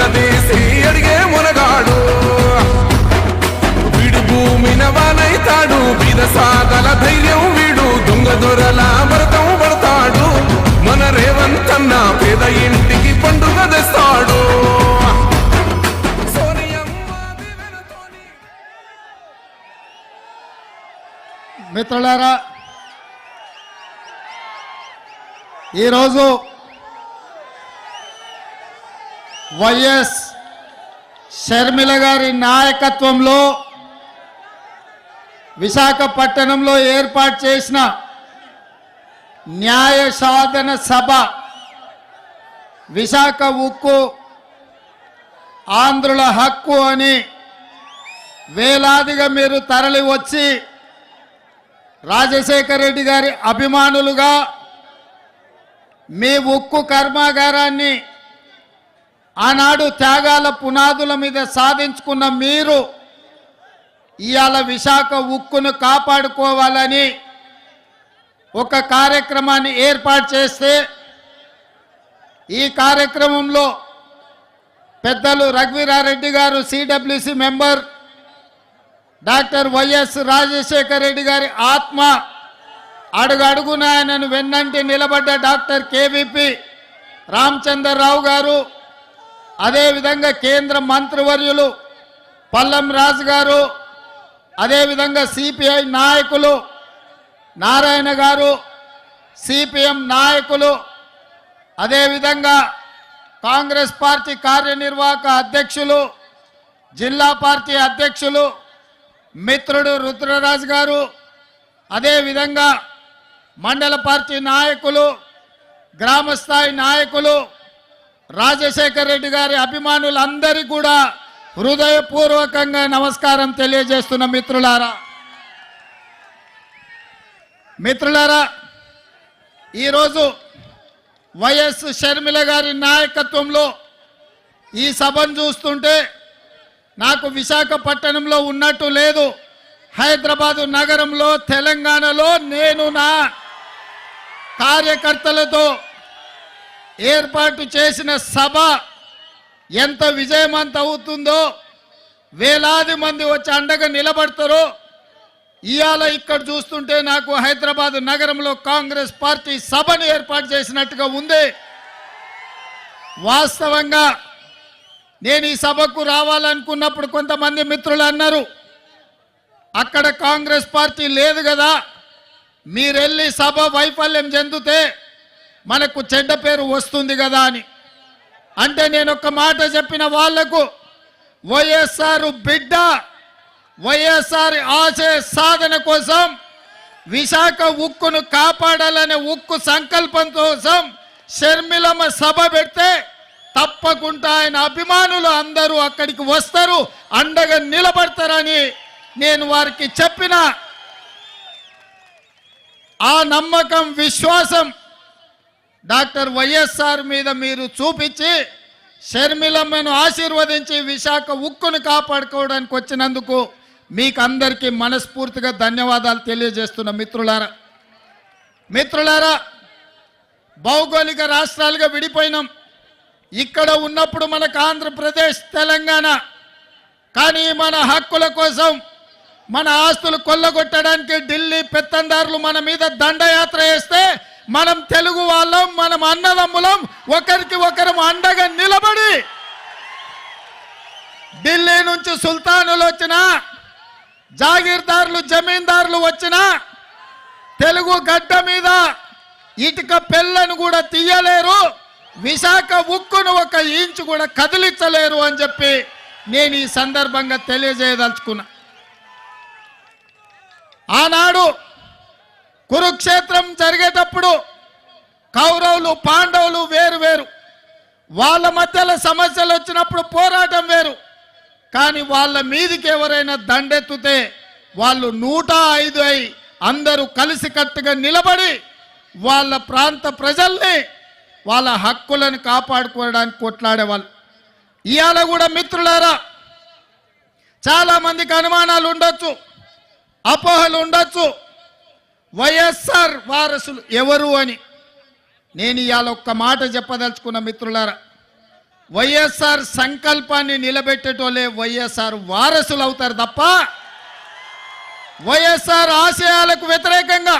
నిగదీసి అడిగే మునగాడు వీడు భూమిన వానైతాడు బీద సాగల ధైర్యం వీడు దొంగ దొరల భరతం పడతాడు మన రేవంత్ అన్న పేద ఇంటికి పండుగ తెస్తాడు మిత్రులారా, ఈరోజు వైఎస్ షర్మిల గారి నాయకత్వంలో విశాఖపట్నంలో ఏర్పాటు చేసిన న్యాయ సాధన సభ విశాఖ ఉక్కు ఆంధ్రుల హక్కు అని వేలాదిగా మీరు తరలి వచ్చి రాజశేఖర రెడ్డి గారి అభిమానులుగా మీ ఉక్కు కర్మాగారాన్ని ఆనాడు త్యాగాల పునాదుల మీద సాధించుకున్న మీరు ఇవాళ విశాఖ ఉక్కును కాపాడుకోవాలని ఒక కార్యక్రమాన్ని ఏర్పాటు చేస్తే ఈ కార్యక్రమంలో పెద్దలు రఘువీరారెడ్డి గారు CWC member, doctor YS Rajasekhara Reddy గారి ఆత్మ అడుగడుగున ఆయనను వెన్నంటి నిలబడ్డ డాక్టర్ కేవీపీ రామచంద్రరావు గారు, అదేవిధంగా కేంద్ర మంత్రివర్యులు పల్లం రాజు గారు, అదేవిధంగా సిపిఐ నాయకులు నారాయణ గారు, సిపిఎం నాయకులు, అదేవిధంగా కాంగ్రెస్ పార్టీ కార్యనిర్వాహక అధ్యక్షులు, జిల్లా పార్టీ అధ్యక్షులు మిత్రుడు రుద్రరాజు గారు, అదేవిధంగా మండల పార్టీ నాయకులు, గ్రామస్థాయి నాయకులు, రాజశేఖర రెడ్డి గారి అభిమానులందరికీ కూడా హృదయపూర్వకంగా నమస్కారం తెలియజేస్తున్న మిత్రులారా, ఈరోజు వైఎస్ షర్మిల గారి నాయకత్వంలో ఈ సభను చూస్తుంటే నాకు విశాఖపట్నంలో ఉన్నట్టు లేదు. హైదరాబాదు నగరంలో, తెలంగాణలో నేను నా కార్యకర్తలతో ఏర్పాటు చేసిన సభ ఎంత విజయవంతం అవుతుందో, వేలాది మంది వచ్చి అండగా నిలబడతారో ఇవాళ ఇక్కడ చూస్తుంటే నాకు హైదరాబాదు నగరంలో కాంగ్రెస్ పార్టీ సభను ఏర్పాటు చేసినట్టుగా ఉంది. వాస్తవంగా నేను ఈ సభకు రావాలనుకున్నప్పుడు కొంతమంది మిత్రులు అన్నారు, అక్కడ కాంగ్రెస్ పార్టీ లేదు కదా, మీరెళ్ళి సభ వైఫల్యం చెందితే మనకు చెడ్డ పేరు వస్తుంది కదా అని. అంటే నేను ఒక మాట చెప్పిన వాళ్లకు, వైఎస్ఆర్ బిడ్డ, వైఎస్ఆర్ ఆశయ సాధన కోసం, విశాఖ ఉక్కును కాపాడాలనే ఉక్కు సంకల్పం కోసం షర్మిలమ్మ సభ పెడితే తప్పకుండా ఆయన అభిమానులు అందరూ అక్కడికి వస్తారు, అండగా నిలబడతారని నేను వారికి చెప్పిన ఆ నమ్మకం, విశ్వాసం డాక్టర్ వైఎస్ఆర్ మీద మీరు చూపించి షర్మిలమ్మను ఆశీర్వదించి విశాఖ ఉక్కును కాపాడుకోవడానికి వచ్చినందుకు మీకు అందరికీ మనస్ఫూర్తిగా ధన్యవాదాలు తెలియజేస్తున్న మిత్రులారా, భౌగోళిక రాష్ట్రాలుగా విడిపోయినాం. ఇక్కడ ఉన్నప్పుడు మనకు ఆంధ్రప్రదేశ్, తెలంగాణ, కానీ మన హక్కుల కోసం, మన ఆస్తులు కొల్లగొట్టడానికి ఢిల్లీ పెత్తందారులు మన మీద దండయాత్ర చేస్తే మనం తెలుగు వాళ్ళం, మనం అన్నదమ్ములం, ఒకరికి ఒకరం అండగా నిలబడి ఢిల్లీ నుంచి సుల్తానులు వచ్చినా, జాగీర్దారులు, జమీందారులు వచ్చినా తెలుగు గడ్డ మీద ఇటుక పెళ్ళను కూడా తీయలేరు, విశాఖ ఉక్కును ఒక ఇంచు కూడా కదిలించలేరు అని చెప్పి నేను ఈ సందర్భంగా తెలియజేయదలుచుకున్నా. ఆనాడు కురుక్షేత్రం జరిగేటప్పుడు కౌరవులు, పాండవులు వేరు, వాళ్ళ మధ్యలో సమస్యలు వచ్చినప్పుడు పోరాటం వేరు, కానీ వాళ్ళ మీదికి ఎవరైనా దండెత్తుతే వాళ్ళు 105 అయి అందరూ కలిసికట్టుగా నిలబడి వాళ్ళ ప్రాంత ప్రజల్ని, వాళ్ళ హక్కులను కాపాడుకోవడానికి కొట్లాడేవాళ్ళు. ఇవాళ కూడా మిత్రులారా, చాలా మందికి అనుమానాలు ఉండొచ్చు, అపోహలు ఉండొచ్చు, వైఎస్ఆర్ వారసులు ఎవరు అని. నేను ఇవాళ ఒక్క మాట చెప్పదలుచుకున్న మిత్రులారా, వైఎస్ఆర్ సంకల్పాన్ని నిలబెట్టేటోళ్ళే వైఎస్ఆర్ వారసులు అవుతారు తప్ప వైఎస్ఆర్ ఆశయాలకు వ్యతిరేకంగా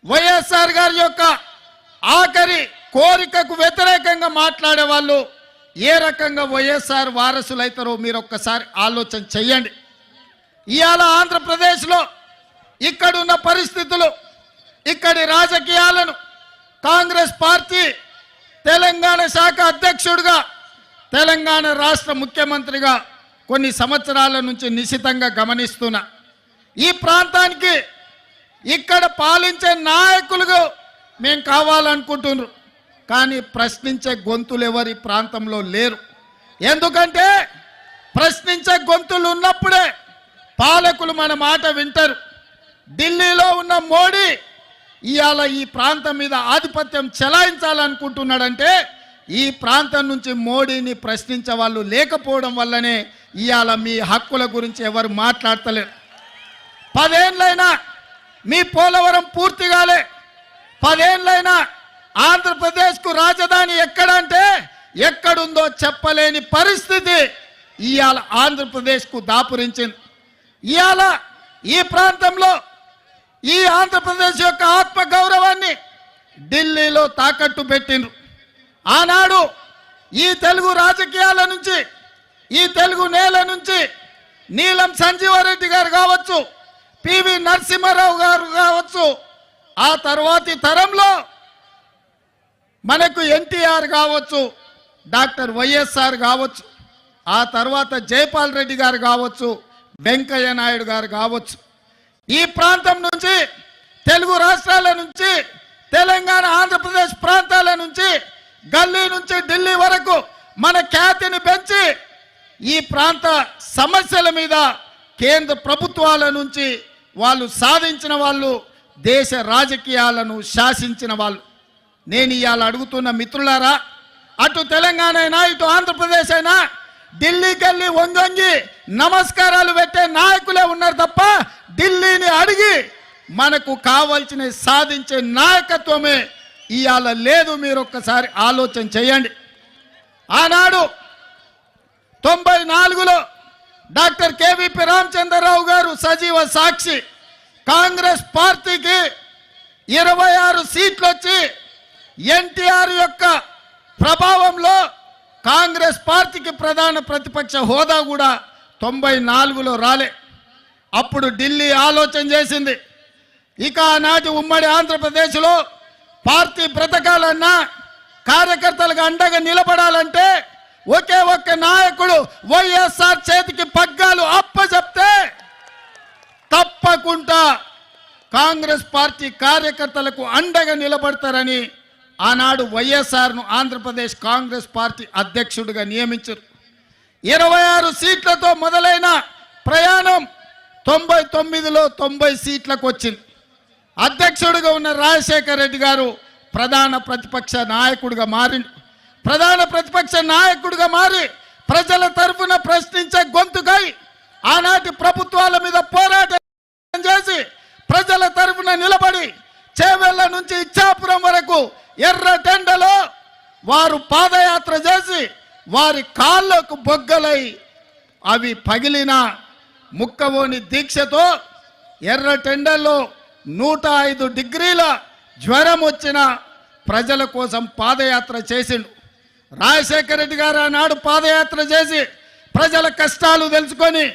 వైఎస్ఆర్ గారి యొక్క ఆఖరి కోరికకు వ్యతిరేకంగా మాట్లాడే వాళ్ళు ఏ రకంగా వైఎస్ఆర్ వారసులు అవుతారో మీరు ఒక్కసారి ఆలోచన చెయ్యండి. ఇవాళ ఆంధ్రప్రదేశ్లో ఇక్కడున్న పరిస్థితులు, ఇక్కడి రాజకీయాలను కాంగ్రెస్ పార్టీ తెలంగాణ శాఖ అధ్యక్షుడిగా, తెలంగాణ రాష్ట్ర ముఖ్యమంత్రిగా కొన్ని సంవత్సరాల నుంచి నిశితంగా గమనిస్తున్నా. ఈ ప్రాంతానికి ఇక్కడ పాలించే నాయకులుగా మేము కావాలనుకుంటున్నారు, కానీ ప్రశ్నించే గొంతులు ఎవరి ప్రాంతంలో లేరు. ఎందుకంటే ప్రశ్నించే గొంతులు ఉన్నప్పుడే పాలకులు మన మాట వింటారు. ఢిల్లీలో ఉన్న మోడీ ఇవాళ ఈ ప్రాంతం మీద ఆధిపత్యం చెలాయించాలనుకుంటున్నాడంటే ఈ ప్రాంతం నుంచి మోడీని ప్రశ్నించే వాళ్ళు లేకపోవడం వల్లనే ఇవాళ మీ హక్కుల గురించి ఎవరు మాట్లాడతలేరు. 10 ఏళ్ళైనా మీ పోలవరం పూర్తి కాలే. 10 ఏళ్ళైనా ఆంధ్రప్రదేశ్కు రాజధాని ఎక్కడంటే ఎక్కడుందో చెప్పలేని పరిస్థితి ఇవాళ ఆంధ్రప్రదేశ్కు దాపురించింది. ఇవాళ ఈ ప్రాంతంలో ఈ ఆంధ్రప్రదేశ్ యొక్క ఆత్మ గౌరవాన్ని ఢిల్లీలో తాకట్టు పెట్టిండ్రు. ఆనాడు ఈ తెలుగు రాజకీయాల నుంచి, ఈ తెలుగు నేల నుంచి నీలం సంజీవారెడ్డి గారు కావచ్చు, పివి నరసింహారావు గారు కావచ్చు, ఆ తర్వాతి తరంలో మనకు ఎన్టీఆర్ కావచ్చు, డాక్టర్ వైఎస్ఆర్ కావచ్చు, ఆ తర్వాత జైపాల్ రెడ్డి గారు కావచ్చు, వెంకయ్య నాయుడు గారు కావచ్చు, ఈ ప్రాంతం నుంచి తెలుగు రాష్ట్రాల నుంచి తెలంగాణ ఆంధ్రప్రదేశ్ ప్రాంతాల నుంచి గల్లీ నుంచి ఢిల్లీ వరకు మన ఖ్యాతిని పెంచి ఈ ప్రాంత సమస్యల మీద కేంద్ర ప్రభుత్వాల నుంచి వాళ్ళు సాధించిన వాళ్ళు, దేశ రాజకీయాలను శాసించిన వాళ్ళు. నేను ఇవాళ అడుగుతున్న మిత్రులారా, అటు తెలంగాణ అయినా ఇటు ఆంధ్రప్రదేశ్ అయినా ఢిల్లీకి వెళ్ళి వంగొంగి నమస్కారాలు పెట్టే నాయకులే ఉన్నారు తప్ప ఢిల్లీని అడిగి మనకు కావాల్సిన సాధించే నాయకత్వమే ఇవాళ లేదు. మీరు ఒక్కసారి ఆలోచన చేయండి. ఆనాడు 94లో డాక్టర్ కేవీపీ రామచంద్రరావు గారు సజీవ సాక్షి, కాంగ్రెస్ పార్టీకి 26 సీట్లు వచ్చి ఎన్టీఆర్ యొక్క ప్రభావంలో కాంగ్రెస్ పార్టీకి ప్రధాన ప్రతిపక్ష హోదా కూడా 94లో రాలే. అప్పుడు ఢిల్లీ ఆలోచన చేసింది, ఇక ఆనాటి ఉమ్మడి ఆంధ్రప్రదేశ్లో పార్టీ బ్రతకాలన్నా, కార్యకర్తలకు అండగా నిలబడాలంటే ఒకే ఒక్క నాయకుడు వైఎస్ఆర్ చేతికి పగ్గాలు అప్పచెప్తే తప్పకుండా కాంగ్రెస్ పార్టీ కార్యకర్తలకు అండగా నిలబడతారని ఆనాడు వైఎస్ఆర్ను ఆంధ్రప్రదేశ్ కాంగ్రెస్ పార్టీ అధ్యక్షుడిగా నియమించారు. 26 సీట్లతో మొదలైన ప్రయాణం 99లో 90 సీట్లకు వచ్చింది. అధ్యక్షుడిగా ఉన్న రాజశేఖర రెడ్డి గారు ప్రధాన ప్రతిపక్ష నాయకుడిగా మారిండు. ప్రధాన ప్రతిపక్ష నాయకుడిగా మారి ప్రజల తరఫున ప్రశ్నించే గొంతుకై ఆనాటి ప్రభుత్వాల మీద పోరాటం చేసి ప్రజల తరఫున నిలబడి చేవెళ్ళ నుంచి ఇచ్చాపురం వరకు ఎర్ర టెండలో వారు పాదయాత్ర చేసి వారి కాళ్ళకు బొగ్గలై అవి పగిలిన ముక్కవోని దీక్షతో ఎర్ర టెండల్లో 105 డిగ్రీల జ్వరం వచ్చిన ప్రజల కోసం పాదయాత్ర చేసిండు. రాజశేఖర రెడ్డి గారు ఆనాడు పాదయాత్ర చేసి ప్రజల కష్టాలు తెలుసుకొని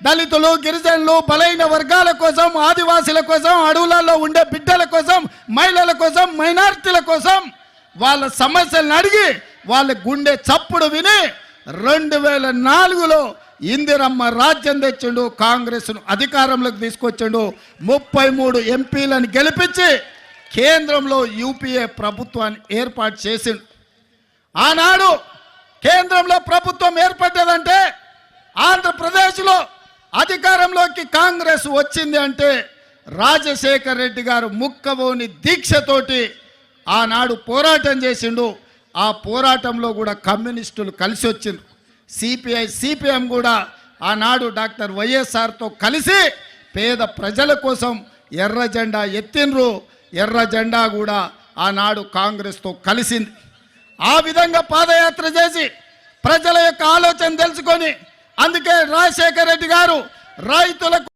దళితులు, గిరిజనులు, బలైన వర్గాల కోసం, ఆదివాసీల కోసం, అడవులలో ఉండే బిడ్డల కోసం, మహిళల కోసం, మైనారిటీల కోసం వాళ్ళ సమస్యలను అడిగి వాళ్ళ గుండె చప్పుడు విని 2004లో ఇందిరమ్మ రాజ్యం తెచ్చిండు, కాంగ్రెస్ను అధికారంలోకి తీసుకొచ్చిండు, 33 ఎంపీలను గెలిపించి కేంద్రంలో యూపీఏ ప్రభుత్వాన్ని ఏర్పాటు చేసిండు. ఆనాడు కేంద్రంలో ప్రభుత్వం ఏర్పడ్డదంటే ఆంధ్రప్రదేశ్లో అధికారంలోకి కాంగ్రెస్ వచ్చింది అంటే రాజశేఖర రెడ్డి గారు ముక్కవోని దీక్షతోటి ఆనాడు పోరాటం చేసిండు. ఆ పోరాటంలో కూడా కమ్యూనిస్టులు కలిసి వచ్చిండ్రు. సిపిఐ, సిపిఎం కూడా ఆనాడు డాక్టర్ వైఎస్ఆర్తో కలిసి పేద ప్రజల కోసం ఎర్ర జెండా ఎత్తిండ్రు. ఎర్ర జెండా కూడా ఆనాడు కాంగ్రెస్తో కలిసింది. ఆ విధంగా పాదయాత్ర చేసి ప్రజల యొక్క ఆలోచన తెలుసుకొని అందుకే రాజశేఖర రెడ్డి గారు రైతులకు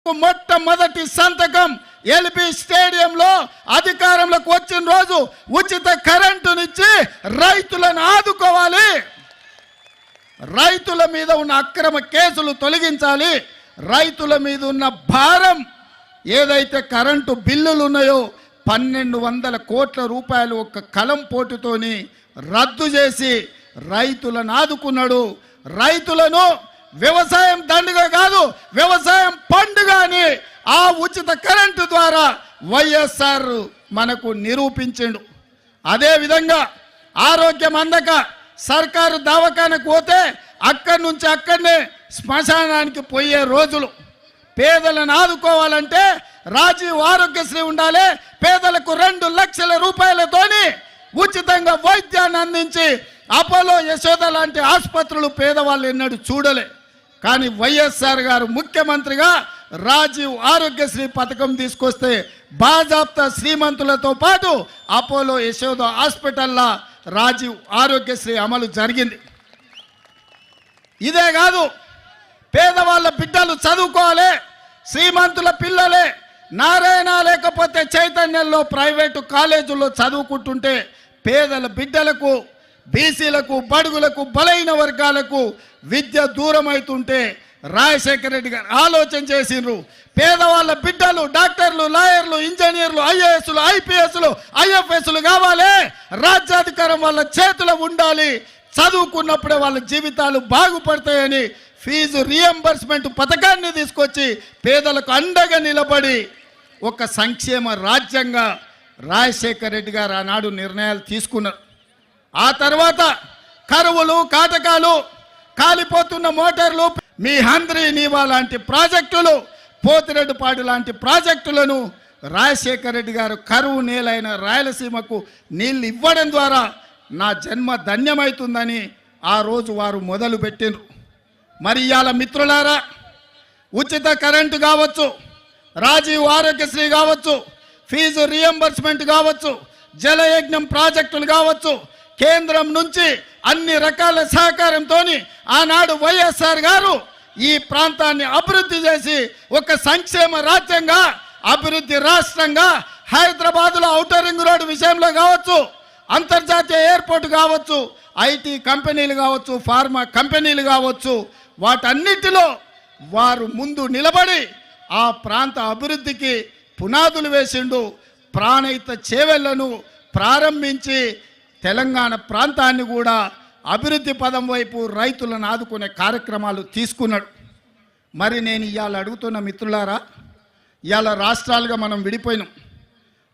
మొట్టమొదటి సంతకం ఎల్బీ స్టేడియంలో అధికారంలోకి వచ్చిన రోజు ఉచిత కరెంటునిచ్చి రైతులను ఆదుకోవాలి, రైతుల మీద ఉన్న అక్రమ కేసులు తొలగించాలి, రైతుల మీద ఉన్న భారం ఏదైతే కరెంటు బిల్లులు ఉన్నాయో 1200 కోట్ల రూపాయలు ఒక్క కలం పోటుతోని రద్దు చేసి రైతులను ఆదుకున్నాడు. రైతులను వ్యవసాయం దండుగ కాదు వ్యవసాయం పండుగ అని ఆ ఉచిత కరెంటు ద్వారా వైఎస్ఆర్ మనకు నిరూపించిండు. అదేవిధంగా ఆరోగ్యం అందక సర్కారు దవాఖానకు పోతే అక్కడి నుంచి అక్కడనే శ్మశానానికి పోయే రోజులు. పేదలను ఆదుకోవాలంటే రాజీవ్ ఆరోగ్యశ్రీ ఉండాలి. పేదలకు 2 లక్షల రూపాయలతోని ఉచితంగా వైద్యాన్ని అందించి అపోలో యశోద లాంటి ఆసుపత్రులు పేదవాళ్ళు ఎన్నడూ చూడలే. కానీ వైఎస్ఆర్ గారు ముఖ్యమంత్రిగా రాజీవ్ ఆరోగ్యశ్రీ పథకం తీసుకొస్తే బాజాప్తా శ్రీమంతులతో పాటు అపోలో యశోద హాస్పిటల్లో రాజీవ్ ఆరోగ్యశ్రీ అమలు జరిగింది. ఇదే కాదు, పేదవాళ్ళ బిడ్డలు చదువుకోవాలి, శ్రీమంతుల పిల్లలే నారాయణ లేకపోతే చైతన్యంలో ప్రైవేటు కాలేజీల్లో చదువుకుంటుంటే పేదల బిడ్డలకు బీసీలకు బడుగులకు బలైన వర్గాలకు విద్య దూరం అవుతుంటే రాజశేఖర రెడ్డి గారు ఆలోచన చేసిండ్రు. పేదవాళ్ళ బిడ్డలు డాక్టర్లు, లాయర్లు, ఇంజనీర్లు, ఐఏఎస్లు, ఐపీఎస్లు, ఐఎఫ్ఎస్లు కావాలి, రాజ్యాధికారం వాళ్ళ చేతిలో ఉండాలి, చదువుకున్నప్పుడే వాళ్ళ జీవితాలు బాగుపడతాయని ఫీజు రియంబర్స్మెంట్ పథకాన్ని తీసుకొచ్చి పేదలకు అండగా నిలబడి ఒక సంక్షేమ రాజ్యంగా రాజశేఖర రెడ్డి గారు ఆనాడు నిర్ణయాలు తీసుకున్నారు. ఆ తర్వాత కరువులు, కాటకాలు, కాలిపోతున్న మోటార్లు, మీ హంద్రీ నీవా లాంటి ప్రాజెక్టులు, పోతిరెడ్డిపాడు లాంటి ప్రాజెక్టులను రాజశేఖర రెడ్డి గారు కరువు నేలైన రాయలసీమకు నీళ్ళు ఇవ్వడం ద్వారా నా జన్మ ధన్యమవుతుందని ఆ రోజు వారు మొదలు పెట్టిండ్రు. మరి ఇవాళ మిత్రులారా, ఉచిత కరెంటు కావచ్చు, రాజీవ్ ఆరోగ్యశ్రీ కావచ్చు, ఫీజు రియంబర్స్మెంట్ కావచ్చు, జలయజ్ఞం ప్రాజెక్టులు కావచ్చు, కేంద్రం నుంచి అన్ని రకాల సహకారంతో ఆనాడు వైఎస్ఆర్ గారు ఈ ప్రాంతాన్ని అభివృద్ధి చేసి ఒక సంక్షేమ రాజ్యంగా అభివృద్ధి రాష్ట్రంగా హైదరాబాద్లో ఔటర్ రింగ్ రోడ్డు విషయంలో కావచ్చు, అంతర్జాతీయ ఎయిర్పోర్ట్ కావచ్చు, ఐటీ కంపెనీలు కావచ్చు, ఫార్మా కంపెనీలు కావచ్చు, వాటన్నిటిలో వారు ముందు నిలబడి ఆ ప్రాంత అభివృద్ధికి పునాదులు వేసిండు. ప్రాణహిత చేవెళ్లను ప్రారంభించి తెలంగాణ ప్రాంతాన్ని కూడా అభివృద్ధి పదం వైపు రైతులను ఆదుకునే కార్యక్రమాలు తీసుకున్నాడు. మరి నేను ఇవాళ అడుగుతున్న మిత్రులారా, ఇవాళ రాష్ట్రాలుగా మనం విడిపోయినాం,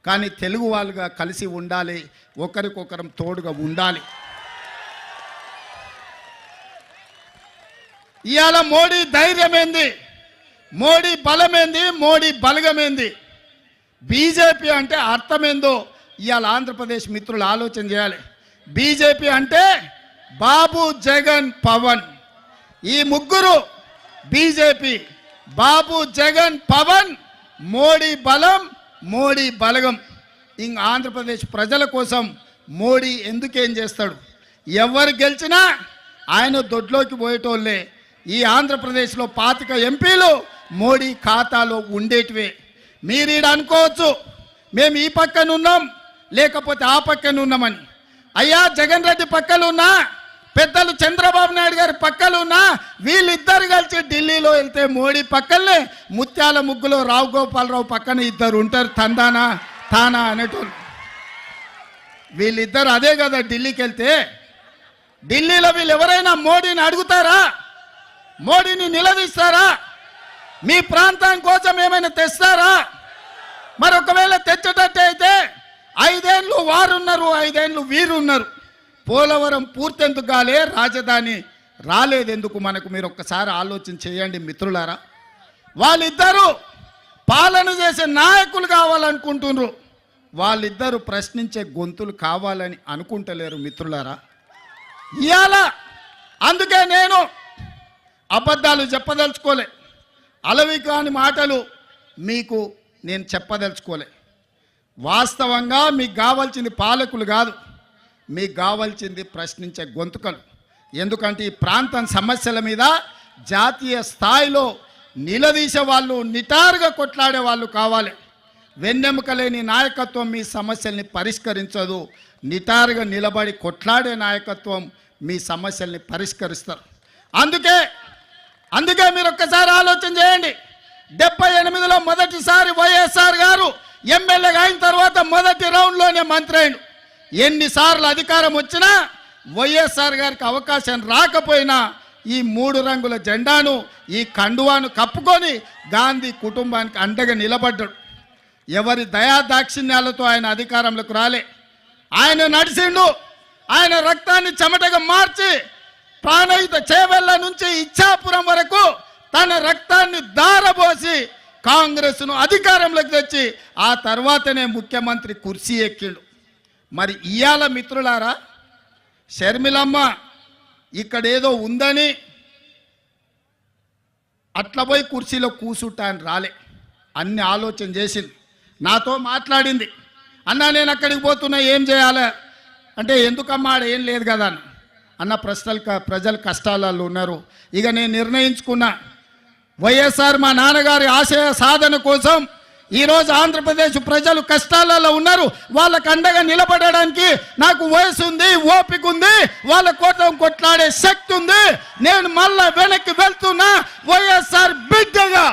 కానీ తెలుగు వాళ్ళుగా కలిసి ఉండాలి, ఒకరికొకరం తోడుగా ఉండాలి. ఇవాళ మోడీ ధైర్యమేంది, మోడీ బలమేంది, మోడీ బలగమేంది, బీజేపీ అంటే అర్థమేందో ఇవాళ ఆంధ్రప్రదేశ్ మిత్రులు ఆలోచన చేయాలి. బీజేపీ అంటే బాబు, జగన్, పవన్, ఈ ముగ్గురు బీజేపీ. బాబు, జగన్, పవన్, మోడీ బలం, మోడీ బలగం. ఇంక ఆంధ్రప్రదేశ్ ప్రజల కోసం మోడీ ఎందుకేం చేస్తాడు? ఎవరు గెలిచినా ఆయన దొడ్లోకి పోయేటోళ్ళే. ఈ ఆంధ్రప్రదేశ్లో 25 ఎంపీలు మోడీ ఖాతాలో ఉండేటివే. మీరు ఈడ అనుకోవచ్చు మేము ఈ పక్కన ఉన్నాం లేకపోతే ఆ పక్కన ఉన్నామని. అయ్యా, జగన్ రెడ్డి పక్కన ఉన్నా, పెద్దలు చంద్రబాబు నాయుడు గారి పక్కన ఉన్నా, వీళ్ళిద్దరు కలిసి ఢిల్లీలో వెళ్తే మోడీ పక్కనే ముత్యాల ముగ్గులో రావు గోపాలరావు పక్కన ఇద్దరు ఉంటారు, తందానా తానా అనేటోళ్ళు. వీళ్ళిద్దరు అదే కదా ఢిల్లీకి వెళ్తే. ఢిల్లీలో వీళ్ళు ఎవరైనా మోడీని అడుగుతారా? మోడీని నిలదీస్తారా? మీ ప్రాంతం కోసం ఏమైనా తెస్తారా? మరి ఒకవేళ తెచ్చేటట్టు అయితే 5 ఏళ్ళు వారున్నారు, 5 ఏళ్ళు వీరున్నారు. పోలవరం పూర్తెందుకు కాలే, రాజధాని రాలేదెందుకు మనకు? మీరు ఒక్కసారి ఆలోచన చేయండి మిత్రులారా. వాళ్ళిద్దరూ పాలన చేసే నాయకులు కావాలనుకుంటున్నారు, వాళ్ళిద్దరూ ప్రశ్నించే గొంతులు కావాలని అనుకుంటలేరు మిత్రులారా. ఇవాళ అందుకే నేను అబద్ధాలు చెప్పదలుచుకోలే, అలవి కాని మాటలు మీకు నేను చెప్పదలుచుకోలే. వాస్తవంగా మీకు కావాల్సింది పాలకులు కాదు, మీకు కావాల్సింది ప్రశ్నించే గొంతుకలు. ఎందుకంటే ఈ ప్రాంతం సమస్యల మీద జాతీయ స్థాయిలో నిలదీసే వాళ్ళు, నిటారుగా కొట్లాడే వాళ్ళు కావాలి. వెన్నెముక లేని నాయకత్వం మీ సమస్యల్ని పరిష్కరించదు. నిటారుగా నిలబడి కొట్లాడే నాయకత్వం మీ సమస్యల్ని పరిష్కరిస్తారు. అందుకే మీరు ఒక్కసారి ఆలోచన చేయండి. 78లో మొదటిసారి వైఎస్ఆర్ గారు ఎమ్మెల్యేగా అయిన తర్వాత మొదటి రౌండ్లోనే మంత్రి అయిండు. ఎన్నిసార్లు అధికారం వచ్చినా వైఎస్ఆర్ గారికి అవకాశం రాకపోయినా ఈ 3 రంగుల జెండాను, ఈ కండువాను కప్పుకొని గాంధీ కుటుంబానికి అండగా నిలబడ్డాడు. ఎవరి దయాదాక్షిణ్యాలతో ఆయన అధికారంలోకి రాలే. ఆయన నడిచిండు. ఆయన రక్తాన్ని చెమటగా మార్చి ప్రాణహిత చేవెళ్ళ నుంచి ఇచ్చాపురం వరకు తన రక్తాన్ని దారబోసి కాంగ్రెస్ను అధికారంలోకి తెచ్చి ఆ తర్వాతనే ముఖ్యమంత్రి కుర్చీ ఎక్కిండు. మరి ఇయాల మిత్రులారా, షర్మిలమ్మ ఇక్కడ ఏదో ఉందని అట్లా పోయి కుర్చీలో కూసుంటా అని రాలే. అన్ని ఆలోచన చేసింది, నాతో మాట్లాడింది. అన్న నేను అక్కడికి పోతున్నా, ఏం చేయాలి అంటే, ఎందుకమ్మా ఆడ ఏం లేదు కదా అన్న ప్రజలు కష్టాలలో ఉన్నారు. ఇక నేను నిర్ణయించుకున్నా, వైఎస్ఆర్ మా నాన్నగారి ఆశయ సాధన కోసం ఈరోజు ఆంధ్రప్రదేశ్ ప్రజలు కష్టాలలో ఉన్నారు. వాళ్ళకు అండగా నిలబడడానికి నాకు వయసు ఉంది, ఓపిక ఉంది, వాళ్ళ కోసం కొట్లాడే శక్తి ఉంది. నేను మళ్ళా వెనక్కి వెళ్తున్నా. వైఎస్ఆర్ బిడ్డగా,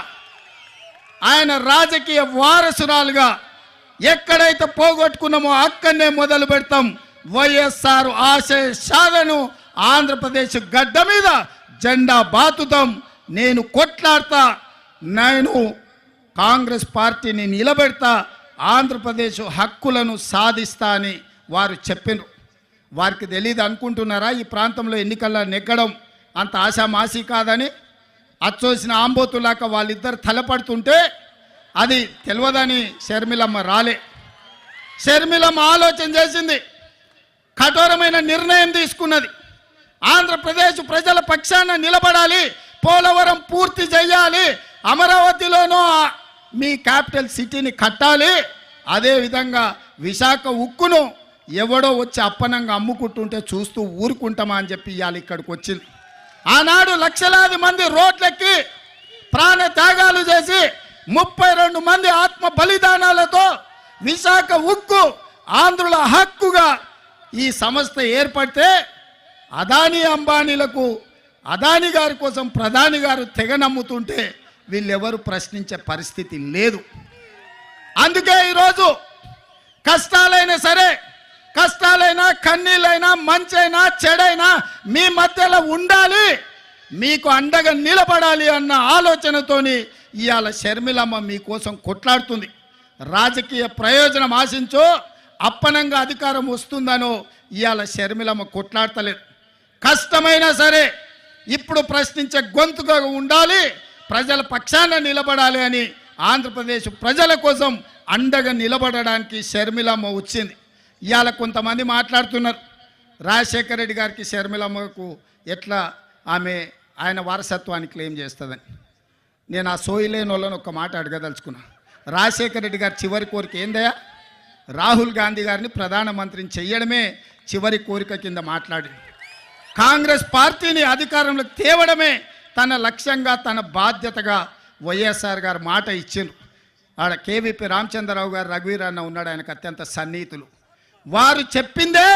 ఆయన రాజకీయ వారసురాలుగా ఎక్కడైతే పోగొట్టుకున్నామో అక్కడనే మొదలు పెడతాం. వైఎస్ఆర్ ఆశయ సాధను ఆంధ్రప్రదేశ్ గడ్డ మీద జెండా బాతుతాం. నేను కొట్లాడతా, నేను కాంగ్రెస్ పార్టీని నిలబెడతా, ఆంధ్రప్రదేశ్ హక్కులను సాధిస్తా అని వారు చెప్పినారు. వారికి తెలియదు అనుకుంటున్నారా ఈ ప్రాంతంలో ఎన్నికల్లో నెగ్గడం అంత ఆశామాసి కాదని? అచ్చోసిన ఆంబోతులాక వాళ్ళిద్దరు తలపడుతుంటే అది తెలియదని షర్మిలమ్మ రాలే. షర్మిలమ్మ ఆలోచన చేసింది, కఠోరమైన నిర్ణయం తీసుకున్నది. ఆంధ్రప్రదేశ్ ప్రజల పక్షాన నిలబడాలి, పోలవరం పూర్తి చేయాలి, అమరావతిలోనూ మీ క్యాపిటల్ సిటీని కట్టాలి, అదేవిధంగా విశాఖ ఉక్కును ఎవడో వచ్చి అప్పనంగా అమ్ముకుంటుంటే చూస్తూ ఊరుకుంటామా అని చెప్పి ఇవాళ ఇక్కడికి వచ్చింది. ఆనాడు లక్షలాది మంది రోడ్లెక్కి ప్రాణ త్యాగాలు చేసి 32 మంది ఆత్మ బలిదానాలతో విశాఖ ఉక్కు ఆంధ్రుల హక్కుగా ఈ సంస్థ ఏర్పడితే అదానీ అంబానీలకు, అదానీ గారి కోసం ప్రధాని గారు తెగ నమ్ముతుంటే వీళ్ళెవరు ప్రశ్నించే పరిస్థితి లేదు. అందుకే ఈరోజు కష్టాలైనా సరే, కష్టాలైనా కన్నీళ్ళైనా మంచైనా చెడైనా మీ మధ్యలో ఉండాలి, మీకు అండగా నిలబడాలి అన్న ఆలోచనతోని ఇవాళ షర్మిలమ్మ మీకోసం కొట్లాడుతుంది. రాజకీయ ప్రయోజనం ఆశించో అప్పనంగా అధికారం వస్తుందనో ఇవాళ షర్మిలమ్మ కొట్లాడతలేదు. కష్టమైనా సరే ఇప్పుడు ప్రశ్నించే గొంతుగా ఉండాలి, ప్రజల పక్షాన నిలబడాలి అని ఆంధ్రప్రదేశ్ ప్రజల కోసం అండగా నిలబడడానికి షర్మిలమ్మ వచ్చింది. ఇవాళ కొంతమంది మాట్లాడుతున్నారు, రాజశేఖర రెడ్డి గారికి షర్మిలమ్మకు ఎట్లా ఆయన వారసత్వాన్ని క్లెయిమ్ చేస్తుందని. నేను ఆ సోయిలేని వాళ్ళని ఒక మాట అడగదలుచుకున్నా. రాజశేఖర రెడ్డి గారి చివరి కోరిక ఏందయ్యా? రాహుల్ గాంధీ గారిని ప్రధానమంత్రిని చెయ్యడమే చివరి కోరిక కింద మాట్లాడి, కాంగ్రెస్ పార్టీని అధికారంలోకి తేవడమే తన లక్ష్యంగా, తన బాధ్యతగా వైఎస్ఆర్ గారు మాట ఇచ్చిండ్రు. ఆడ కేవీపీ రామచంద్రరావు గారు, రఘువీర్ అన్న ఉన్నాడు, ఆయనకు అత్యంత సన్నిహితులు. వారు చెప్పిందే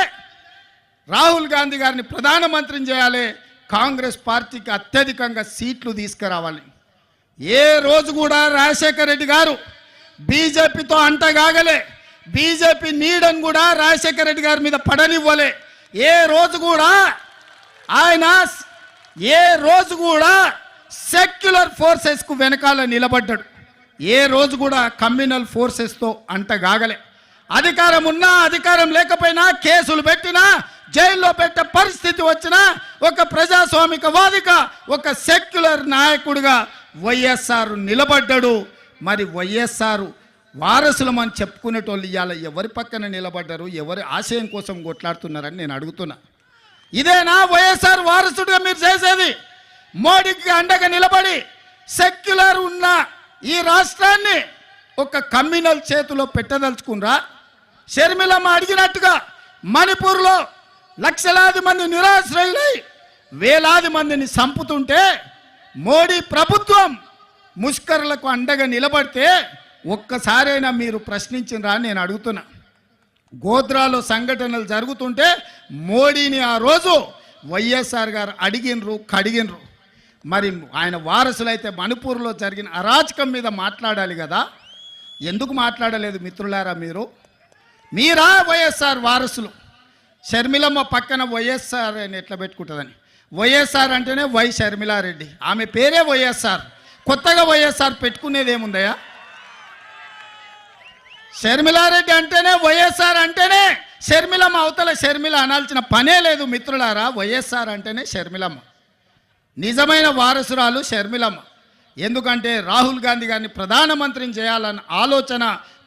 రాహుల్ గాంధీ గారిని ప్రధానమంత్రిని చేయాలి, కాంగ్రెస్ పార్టీకి అత్యధికంగా సీట్లు తీసుకురావాలి. ఏ రోజు కూడా రాజశేఖర రెడ్డి గారు బీజేపీతో అంటగాగలే, బీజేపీ నీడని కూడా రాజశేఖర రెడ్డి గారి మీద పడనివ్వలే. ఏ రోజు కూడా సెక్యులర్ ఫోర్సెస్కు వెనకాల నిలబడ్డాడు. ఏ రోజు కూడా కమ్యూనల్ ఫోర్సెస్తో అంటగాగలే. అధికారం ఉన్నా అధికారం లేకపోయినా, కేసులు పెట్టినా, జైల్లో పెట్టే పరిస్థితి వచ్చినా, ఒక ప్రజాస్వామికవాదిగా, ఒక సెక్యులర్ నాయకుడిగా వైఎస్ఆర్ నిలబడ్డాడు. మరి వైఎస్ఆర్ వారసులమని చెప్పుకునేటోళ్ళు ఇవాళ ఎవరి పక్కన నిలబడ్డారు, ఎవరి ఆశయం కోసం కొట్లాడుతున్నారని నేను అడుగుతున్నా. ఇదేనా వైఎస్ఆర్ వారసుడిగా మీరు చేసేది? మోడీకి అండగా నిలబడి సెక్యులర్ ఉన్న ఈ రాష్ట్రాన్ని ఒక కమ్యూనల్ చేతిలో పెట్టదలుచుకున్నారా? షర్మిలమ్మ అడిగినట్టుగా మణిపూర్లో లక్షలాది మంది నిరాశ్రయులై వేలాది మందిని చంపుతుంటే మోడీ ప్రభుత్వం ముష్కరులకు అండగా నిలబడితే ఒక్కసారైనా మీరు ప్రశ్నించినరా అని నేను అడుగుతున్నా. గోద్రాలో సంఘటనలు జరుగుతుంటే మోడీని ఆ రోజు వైఎస్ఆర్ గారు అడిగినరు కడిగినరు. మరి ఆయన వారసులైతే మణిపూర్లో జరిగిన అరాచకం మీద మాట్లాడాలి కదా, ఎందుకు మాట్లాడలేదు మిత్రులారా? మీరా వైఎస్ఆర్ వారసులు? షర్మిలమ్మ పక్కన వైఎస్ఆర్ అని ఎట్లా పెట్టుకుంటుందని, వైఎస్ఆర్ అంటేనే వై షర్మిలారెడ్డి, ఆమె పేరే వైఎస్ఆర్, కొత్తగా వైఎస్ఆర్ పెట్టుకునేది ఏముందయ్యా? షర్మిలారెడ్డి అంటేనే వైఎస్ఆర్ అంటేనే షర్మిలమ్మ, అవతల షర్మిల అనాల్సిన పనే లేదు మిత్రులారా. వైఎస్ఆర్ అంటేనే షర్మిలమ్మ, నిజమైన వారసురాలు షర్మిలమ్మ. ఎందుకంటే రాహుల్ గాంధీ గారిని ప్రధానమంత్రిని చేయాలన్న ఆలోచన,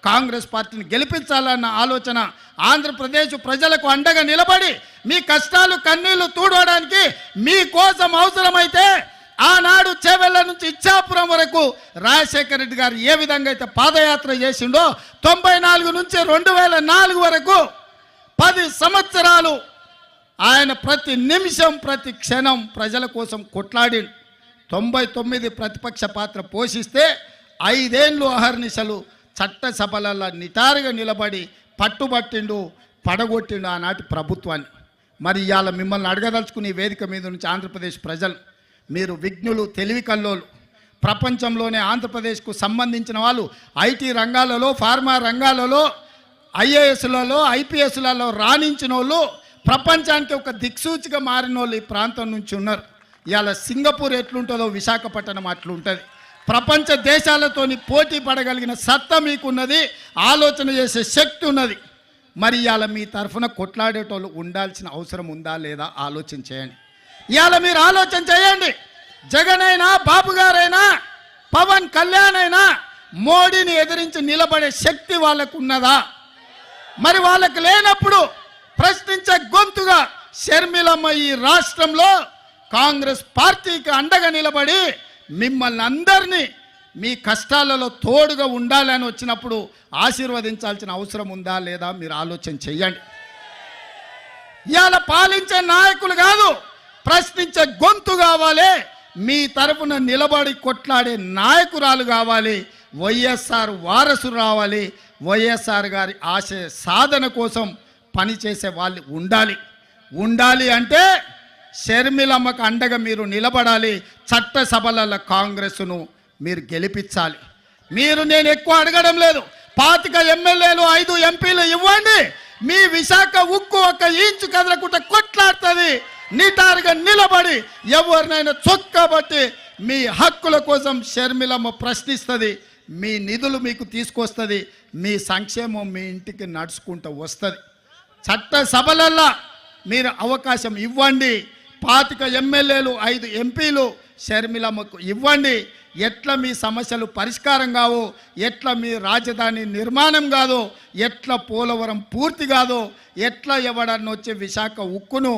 కాంగ్రెస్ పార్టీని గెలిపించాలన్న ఆలోచన, ఆంధ్రప్రదేశ్ ప్రజలకు అండగా నిలబడి మీ కష్టాలు కన్నీళ్లు తూడవడానికి మీకోసం అవసరమైతే ఆనాడు చేవెళ్ళ నుంచి ఇచ్చాపురం వరకు రాజశేఖర రెడ్డి గారు ఏ విధంగా అయితే పాదయాత్ర చేసిండో 94 నుంచి 2004 వరకు 10 సంవత్సరాలు ఆయన ప్రతి నిమిషం ప్రతి క్షణం ప్రజల కోసం కొట్లాడి 99 ప్రతిపక్ష పాత్ర పోషిస్తే 5 ఏళ్ళు అహర్నిశలు చట్టసభలలో నిటారుగా నిలబడి పట్టుబట్టిండు, పడగొట్టిండు ఆనాటి ప్రభుత్వాన్ని. మరి ఇవాళ మిమ్మల్ని అడగదలుచుకుని ఈ వేదిక మీద నుంచి ఆంధ్రప్రదేశ్ ప్రజలు, మీరు విజ్ఞులు, తెలివి కల్లోలు, ప్రపంచంలోనే ఆంధ్రప్రదేశ్కు సంబంధించిన వాళ్ళు ఐటీ రంగాలలో, ఫార్మా రంగాలలో, ఐఏఎస్లలో, ఐపీఎస్లలో రాణించిన వాళ్ళు, ప్రపంచానికి ఒక దిక్సూచిగా మారిన వాళ్ళు ఈ ప్రాంతం నుంచి ఉన్నారు. ఇవాళ సింగపూర్ ఎట్లుంటుందో విశాఖపట్నం అట్లుంటుంది. ప్రపంచ దేశాలతోని పోటీ పడగలిగిన సత్తా మీకున్నది, ఆలోచన చేసే శక్తి ఉన్నది. మరి ఇవాళ మీ తరఫున కొట్లాడేటోళ్ళు ఉండాల్సిన అవసరం ఉందా లేదా ఆలోచన చేయండి. ఇవాళ మీరు ఆలోచన చేయండి. జగన్ అయినా, బాబు గారైనా, పవన్ కళ్యాణ్ అయినా మోడీని ఎదిరించి నిలబడే శక్తి వాళ్ళకు ఉన్నదా? మరి వాళ్ళకి లేనప్పుడు ప్రశ్నించే గొంతుగా షర్మిలమ్మ ఈ రాష్ట్రంలో కాంగ్రెస్ పార్టీకి అండగా నిలబడి మిమ్మల్ని అందరినీ మీ కష్టాలలో తోడుగా ఉండాలని వచ్చినప్పుడు ఆశీర్వదించాల్సిన అవసరం ఉందా లేదా మీరు ఆలోచన చెయ్యండి. ఇవాళ పాలించే నాయకులు కాదు, ప్రశ్నించే గొంతు కావాలి. మీ తరపున నిలబడి కొట్లాడే నాయకురాలు కావాలి. వైఎస్ఆర్ వారసులు రావాలి. వైఎస్ఆర్ గారి ఆశయ సాధన కోసం పనిచేసే వాళ్ళు ఉండాలి అంటే షర్మిలమ్మకు అండగా మీరు నిలబడాలి. చట్టసభలలో కాంగ్రెస్ను మీరు గెలిపించాలి. నేను ఎక్కువ అడగడం లేదు. 25 ఎమ్మెల్యేలు, 5 ఎంపీలు ఇవ్వండి. మీ విశాఖ ఉక్కు 1 ఇంచు కదలకుండా కొట్లాడుతుంది. నిటారుగా నిలబడి ఎవరినైనా చొక్కబట్టి మీ హక్కుల కోసం షర్మిలమ్మ ప్రశ్నిస్తుంది. మీ నిధులు మీకు తీసుకొస్తుంది. మీ సంక్షేమం మీ ఇంటికి నడుచుకుంటూ వస్తుంది. చట్టసభలల్లో మీరు అవకాశం ఇవ్వండి. 25 ఎమ్మెల్యేలు, 5 ఎంపీలు షర్మిలమ్మకు ఇవ్వండి. ఎట్లా మీ సమస్యలు పరిష్కారం కావు, ఎట్లా మీ రాజధాని నిర్మాణం కాదు, ఎట్లా పోలవరం పూర్తి కాదు, ఎట్లా ఎవడన్నా వచ్చే విశాఖ ఉక్కును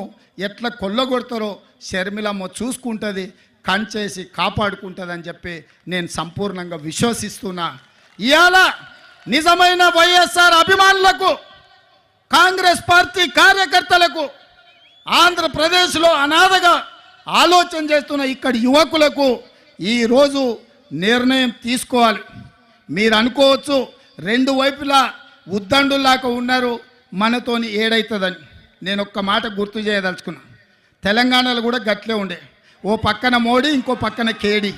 ఎట్లా కొల్లగొడతారో షర్మిలమ్మ చూసుకుంటుంది, కంచేసి కాపాడుకుంటుందని చెప్పి నేను సంపూర్ణంగా విశ్వసిస్తున్నా. ఇవాళ నిజమైన వైఎస్ఆర్ అభిమానులకు, కాంగ్రెస్ పార్టీ కార్యకర్తలకు, ఆంధ్రప్రదేశ్లో అనాథగా ఆలోచన చేస్తున్న ఇక్కడి యువకులకు ఈరోజు నిర్ణయం తీసుకోవాలి. మీరు అనుకోవచ్చు 2 వైపులా ఉద్దండులాగా ఉన్నారు, మనతోని ఏడైతుందని. నేను ఒక్క మాట గుర్తు చేయదలుచుకున్నా. తెలంగాణలో కూడా గట్లే ఉండే, ఓ పక్కన మోడీ, ఇంకో పక్కన కేడీ.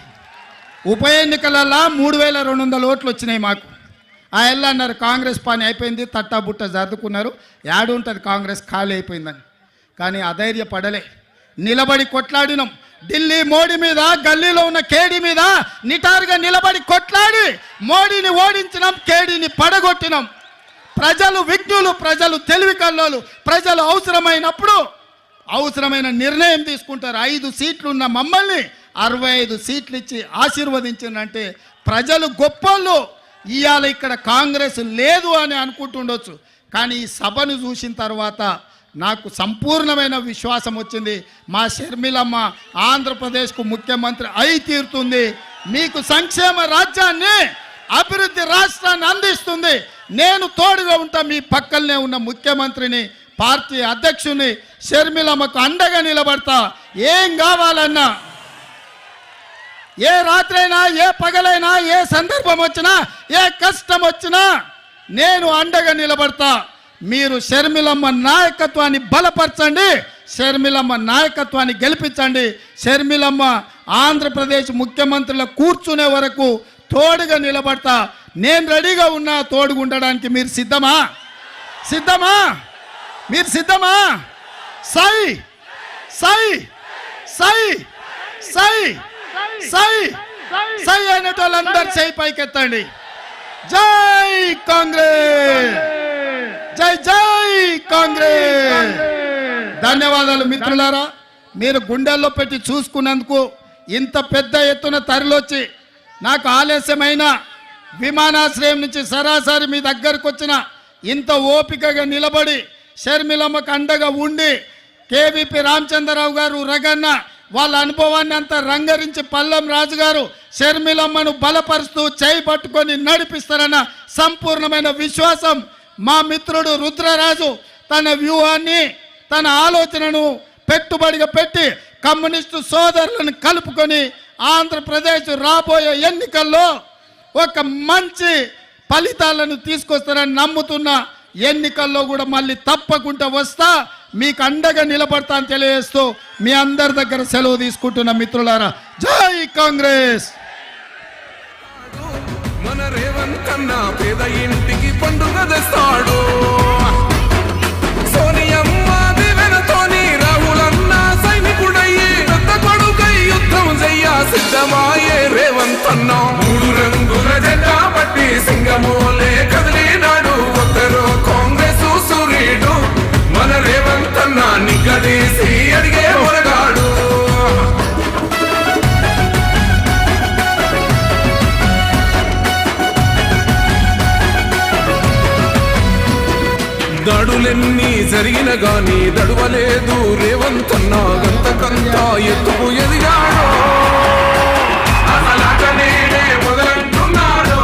ఉప ఎన్నికలలో 3200 ఓట్లు వచ్చినాయి మాకు. ఆ ఎల్లు అన్నారు కాంగ్రెస్ పని అయిపోయింది, తట్టాబుట్ట జరుపుకున్నారు, యాడుంటుంది కాంగ్రెస్ ఖాళీ అయిపోయిందని. కానీ అధైర్యపడలే, నిలబడి కొట్లాడినాం. ఢిల్లీ మోడీ మీద, గల్లీలో ఉన్న కేడీ మీద నిటారుగా నిలబడి కొట్లాడి మోడీని ఓడించినాం, కేడీని పడగొట్టినాం. ప్రజలు విజ్ఞులు, ప్రజలు తెలివి కల్లోలు, ప్రజలు అవసరమైనప్పుడు అవసరమైన నిర్ణయం తీసుకుంటారు. 5 సీట్లు ఉన్న మమ్మల్ని 65 సీట్లు ఇచ్చి ఆశీర్వదించిందంటే ప్రజలు గొప్పోళ్ళు. ఇవాళ ఇక్కడ కాంగ్రెస్ లేదు అని అనుకుంటుండొచ్చు, కానీ ఈ సభను చూసిన తర్వాత నాకు సంపూర్ణమైన విశ్వాసం వచ్చింది. మా షర్మిలమ్మ ఆంధ్రప్రదేశ్కు ముఖ్యమంత్రి అయి తీరుతుంది. మీకు సంక్షేమ రాజ్యాన్ని అభివృద్ధి రాష్ట్రాన్ని అందిస్తుంది. నేను తోడుగా ఉంటా. మీ పక్కనే ఉన్న ముఖ్యమంత్రిని, పార్టీ అధ్యక్షుని షర్మిలమ్మకు అండగా నిలబడతా. ఏం కావాలన్నా, ఏ రాత్రైనా, ఏ పగలైనా, ఏ సందర్భం వచ్చినా, ఏ కష్టం వచ్చినా నేను అండగా నిలబడతా. మీరు షర్మిలమ్మ నాయకత్వాన్ని బలపరచండి, షర్మిలమ్మ నాయకత్వాన్ని గెలిపించండి. షర్మిలమ్మ ఆంధ్రప్రదేశ్ ముఖ్యమంత్రుల కూర్చునే వరకు తోడుగా నిలబడతా. నేను రెడీగా ఉన్నా తోడుగా ఉండడానికి. మీరు సిద్ధమా? సిద్ధమా? మీరు సిద్ధమా? సై సై సై సై సై సై అనేటోళ్ళందరూ చేయి పైకెత్తండి. జై కాంగ్రెస్, జై జై కాంగ్రెస్. ధన్యవాదాలు మిత్రులారా. మీరు గుండెల్లో పెట్టి చూసుకున్నందుకు, ఇంత పెద్ద ఎత్తున తరలొచ్చి, నాకు ఆలస్యమైన విమానాశ్రయం నుంచి సరాసరి మీ దగ్గరకు వచ్చిన, ఇంత ఓపికగా నిలబడి షర్మిలమ్మకు అండగా ఉండి, కేవీపీ రామచంద్రరావు గారు, రగన్న వాళ్ళ అనుభవాన్ని అంతా రంగరించి పల్లం రాజు గారు షర్మిలమ్మను బలపరుస్తూ చేయి పట్టుకొని నడిపిస్తారన్న సంపూర్ణమైన విశ్వాసం మా మిత్రుడు రుద్రరాజు తన వ్యూహాన్ని, తన ఆలోచనను పెట్టుబడిగా పెట్టి కమ్యూనిస్టు సోదరులను కలుపుకొని ఆంధ్రప్రదేశ్ రాబోయే ఎన్నికల్లో ఒక మంచి ఫలితాలను తీసుకొస్తారని నమ్ముతున్న, ఎన్నికల్లో కూడా మళ్ళీ తప్పకుండా వస్తా, మీకు అండగా నిలబడతా అని తెలియజేస్తూ మీ అందరి దగ్గర సెలవు తీసుకుంటున్న మిత్రులారా. జై కాంగ్రెస్. మన రేవంత్ అన్న పేద ఇంటికి పండుగ తెస్తాడు. సోనియమ్మ దివెనతోని రాహులన్న సైనికుడయ్యి పెద్ద కొడుకై యుద్ధం చెయ్య సిద్ధమాయే రేవంత్ అన్న. 3 రంగుల జెండా పట్టి సింగమోలే కదిలినాడు ఒక్కరో కాంగ్రెస్ సూర్యుడు. మన రేవంత్ అన్న నిగ్గదీసి అడిగే మొరగాడు. దాడులెన్ని జరిగిన గాని దడువలేదు రేవంత్ అన్న. గంతకంతా ఎత్తుకు ఎదిగాడు. అసలాటనేడే మొదలంటున్నాడు.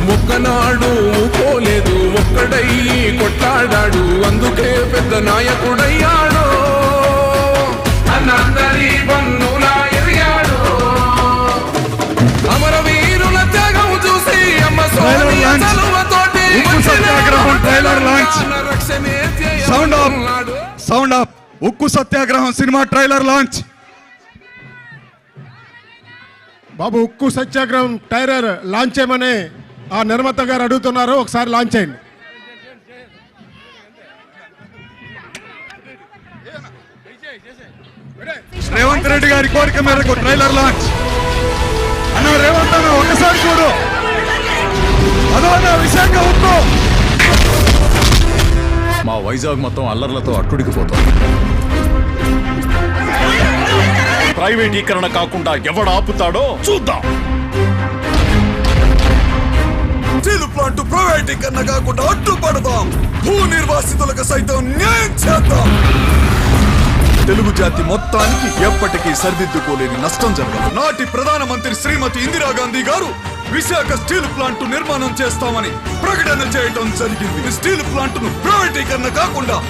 మొక్కనాడు పోలేదు, ఒక్కడయ్యి కొట్లాడాడు. అందుకే పెద్ద నాయకుడయ్యాడు. అన్నందరి పన్నులా ఎదిగాడు. అమరవీరుల త్యాగం చూసి అమ్మ సోనియా చలువతోటి సౌండ్ ఆఫ్ ఉక్కు సత్యాగ్రహం సినిమా ట్రైలర్ లాంచ్. బాబు, ఉక్కు సత్యాగ్రహం ట్రైలర్ లాంచ్ చేయమని ఆ నిర్మాత గారు అడుగుతున్నారు. ఒకసారి లాంచ్ చేయండి. రేవంత్ రెడ్డి గారి కోరిక మేరకు ట్రైలర్ లాంచ్. అన్న రేవంత్ అన్న ఒకసారి చూడు. అదో అన్న విశాఖ ఉక్కు. మా వైజాగ్ మొత్తం అల్లర్లతో అట్టుడికిపోతుంది. ప్రైవేటీకరణ కాకుండా ఎవడు ఆపుతాడో చూద్దాం. స్టీల్ ప్లాంట్ ప్రైవేటీకరణ కాకుండా అడ్డుపడదాం. భూ నిర్వాసితులకు సైతం న్యాయం చేద్దాం. తెలుగు జాతి మొత్తానికి ఎప్పటికీ సరిదిద్దుకోలేని నష్టం జరగదు. నాటి ప్రధానమంత్రి శ్రీమతి ఇందిరాగాంధీ గారు విశాఖ స్టీల్ ప్లాంట్ నిర్మాణం చేస్తామని ప్రకటన చేయడం జరిగింది. స్టీల్ ప్లాంట్ ను ప్రైవేటీకరణ కాకుండా